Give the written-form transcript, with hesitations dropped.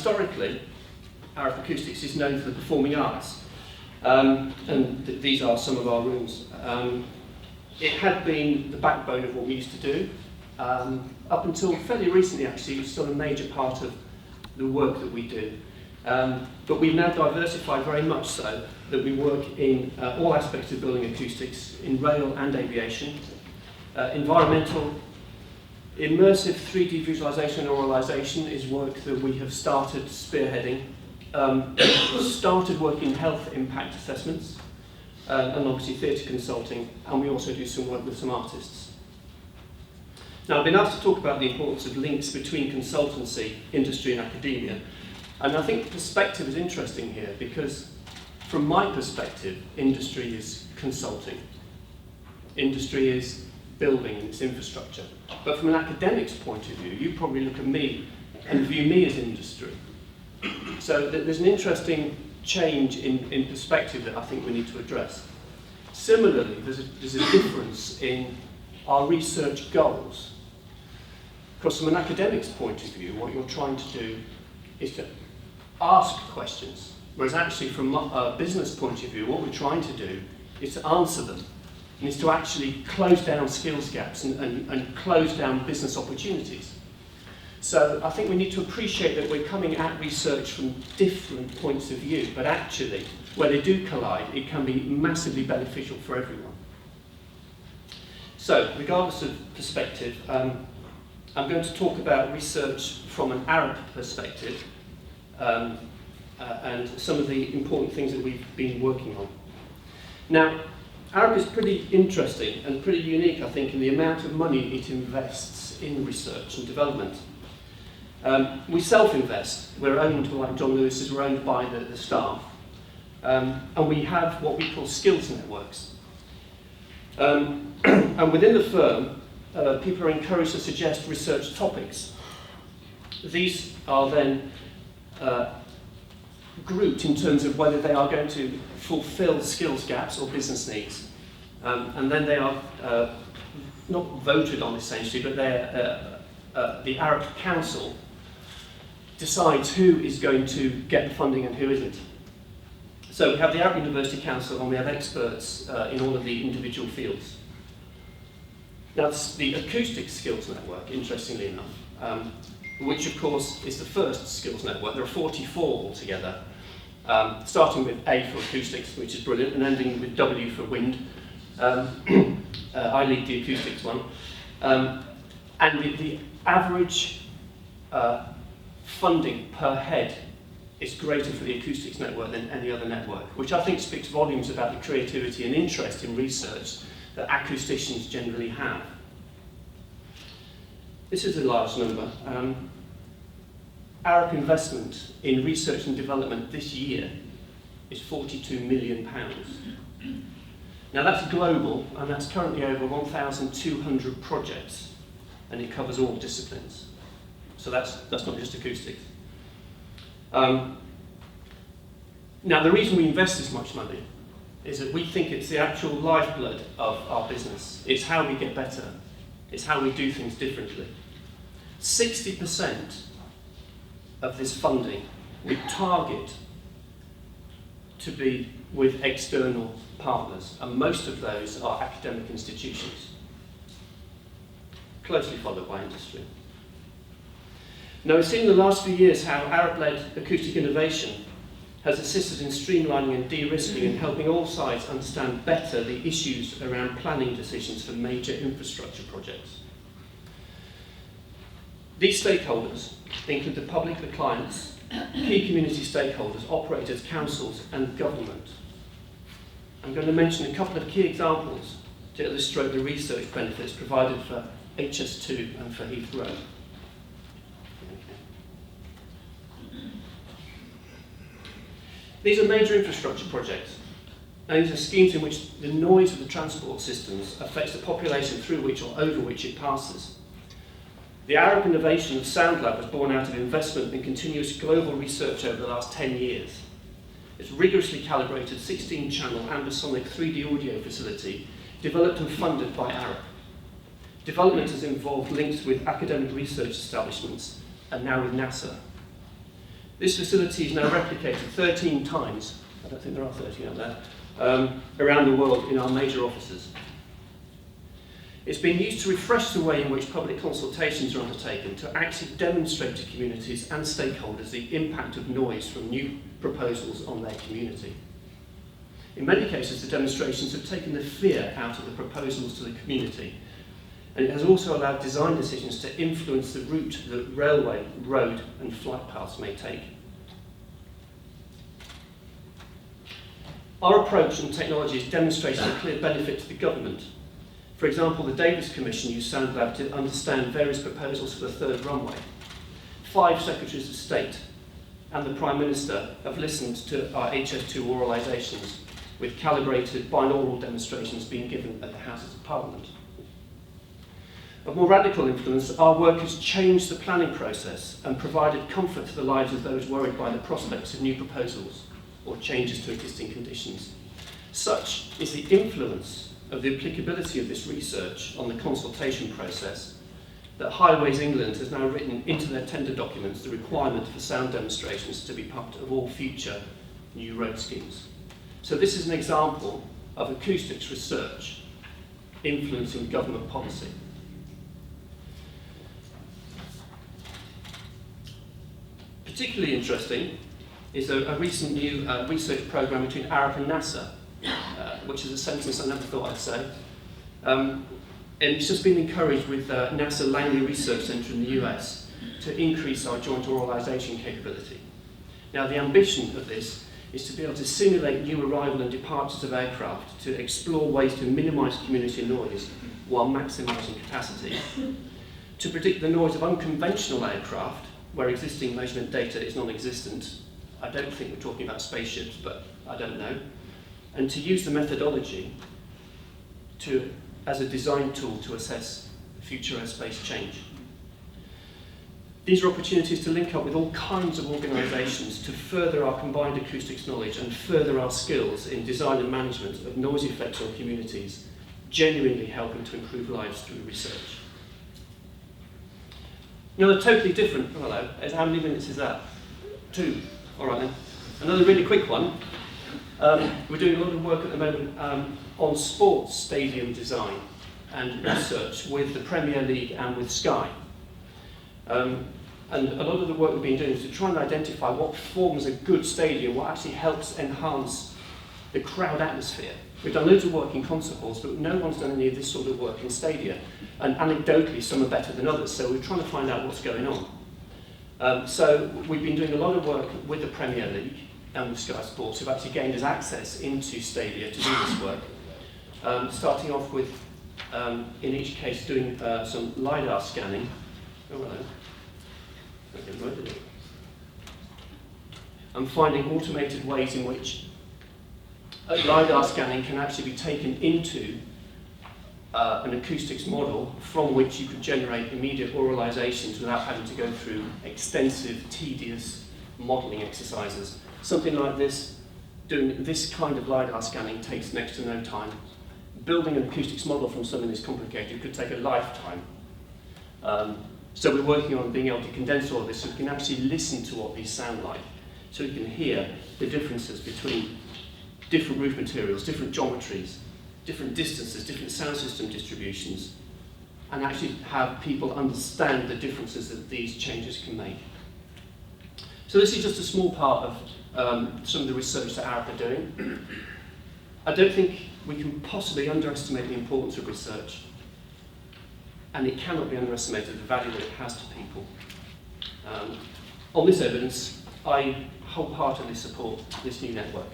historically, Arup Acoustics is known for the performing arts, these are some of our rooms. It had been the backbone of what we used to do. Up until fairly recently, actually, it was still a major part of the work that we do. But we've now diversified very much so that we work in all aspects of building acoustics, in rail and aviation, environmental, immersive 3D visualization and auralization is work that we have started spearheading, started working in health impact assessments, and obviously theatre consulting, and we also do some work with some artists. Now, I've been asked to talk about the importance of links between consultancy, industry and academia, and I think perspective is interesting here because from my perspective, industry is consulting. Industry is building its infrastructure. But from an academic's point of view, you probably look at me and view me as industry. So there's an interesting change in perspective that I think we need to address. Similarly, there's a difference in our research goals. Because from an academic's point of view, what you're trying to do is to ask questions, whereas actually from a business point of view, what we're trying to do is to answer them, and is to actually close down skills gaps and close down business opportunities. So I think we need to appreciate that we're coming at research from different points of view, but actually, where they do collide, it can be massively beneficial for everyone. So, regardless of perspective, I'm going to talk about research from an Arup perspective, and some of the important things that we've been working on. Now, Arup is pretty interesting and pretty unique, I think, in the amount of money it invests in research and development. We self-invest. We're owned, like John Lewis's, we're owned by the staff. And we have what we call skills networks. And within the firm, people are encouraged to suggest research topics. These are then grouped in terms of whether they are going to fulfill skills gaps or business needs. And then they are not voted on essentially, but the Arup Council decides who is going to get the funding and who isn't. So we have the Arup University Council and we have experts in all of the individual fields. Now the Acoustic Skills Network, interestingly enough, which of course is the first skills network. There are 44 altogether, starting with A for acoustics, which is brilliant, and ending with W for wind. I lead the acoustics one. And the average funding per head is greater for the acoustics network than any other network, which I think speaks volumes about the creativity and interest in research that acousticians generally have. This is a large number. Arup investment in research and development this year is £42 million. Now that's global, and that's currently over 1,200 projects, and it covers all disciplines. So that's not just acoustics. Now the reason we invest this much money is that we think it's the actual lifeblood of our business. It's how we get better. It's how we do things differently. 60% of this funding we target to be with external partners, and most of those are academic institutions, closely followed by industry. Now, we've seen in the last few years how Arup-led acoustic innovation has assisted in streamlining and de-risking and helping all sides understand better the issues around planning decisions for major infrastructure projects. These stakeholders include the public, the clients, key community stakeholders, operators, councils, and government. I'm going to mention a couple of key examples to illustrate the research benefits provided for HS2 and for Heathrow. These are major infrastructure projects, and these are schemes in which the noise of the transport systems affects the population through which or over which it passes. The Arup innovation of Sound Lab was born out of investment in continuous global research over the last 10 years. Its rigorously calibrated 16-channel ambisonic 3D audio facility, developed and funded by Arup. Development has involved links with academic research establishments and now with NASA. This facility is now replicated 13 times, I don't think there are 13 out there, around the world in our major offices. It's been used to refresh the way in which public consultations are undertaken to actually demonstrate to communities and stakeholders the impact of noise from new proposals on their community. In many cases, the demonstrations have taken the fear out of the proposals to the community, and it has also allowed design decisions to influence the route that railway, road and flight paths may take. Our approach and technology has demonstrated a clear benefit to the government. For example, the Davis Commission used SoundLab to understand various proposals for the third runway. 5 Secretaries of State and the Prime Minister have listened to our HS2 oralisations, with calibrated binaural demonstrations being given at the Houses of Parliament. Of more radical influence, our work has changed the planning process and provided comfort to the lives of those worried by the prospects of new proposals or changes to existing conditions. Such is the influence of the applicability of this research on the consultation process that Highways England has now written into their tender documents the requirement for sound demonstrations to be part of all future new road schemes. So this is an example of acoustics research influencing government policy. Particularly interesting is a recent new research programme between Arup and NASA, which is a sentence I never thought I'd say. And it's just been encouraged with NASA Langley Research Centre in the US to increase our joint oralisation capability. Now, the ambition of this is to be able to simulate new arrival and departures of aircraft to explore ways to minimise community noise while maximising capacity, to predict the noise of unconventional aircraft where existing measurement data is non-existent. I don't think we're talking about spaceships, but I don't know. And to use the methodology as a design tool to assess future airspace change. These are opportunities to link up with all kinds of organisations to further our combined acoustics knowledge and further our skills in design and management of noise effects on communities, genuinely helping to improve lives through research. Another totally different, hello, how many minutes is that? 2, all right then. Another really quick one. We're doing a lot of work at the moment on sports stadium design and research with the Premier League and with Sky. And a lot of the work we've been doing is to try and identify what forms a good stadium, what actually helps enhance the crowd atmosphere. We've done loads of work in concert halls, but no one's done any of this sort of work in stadia. And anecdotally, some are better than others, so we're trying to find out what's going on. So we've been doing a lot of work with the Premier League and with Sky Sports, who've actually gained us access into stadia to do this work. Starting off with, in each case, doing some LiDAR scanning. Oh, hello. And finding automated ways in which LiDAR scanning can actually be taken into an acoustics model from which you could generate immediate oralizations without having to go through extensive, tedious modelling exercises. Something like this, doing this kind of LiDAR scanning takes next to no time. Building an acoustics model from something this complicated could take a lifetime. So we're working on being able to condense all of this so we can actually listen to what these sound like, so we can hear the differences between different roof materials, different geometries, different distances, different sound system distributions, and actually have people understand the differences that these changes can make. So this is just a small part of some of the research that Arup are doing. I don't think we can possibly underestimate the importance of research, and it cannot be underestimated the value that it has to people. On this evidence, I wholeheartedly support this new network.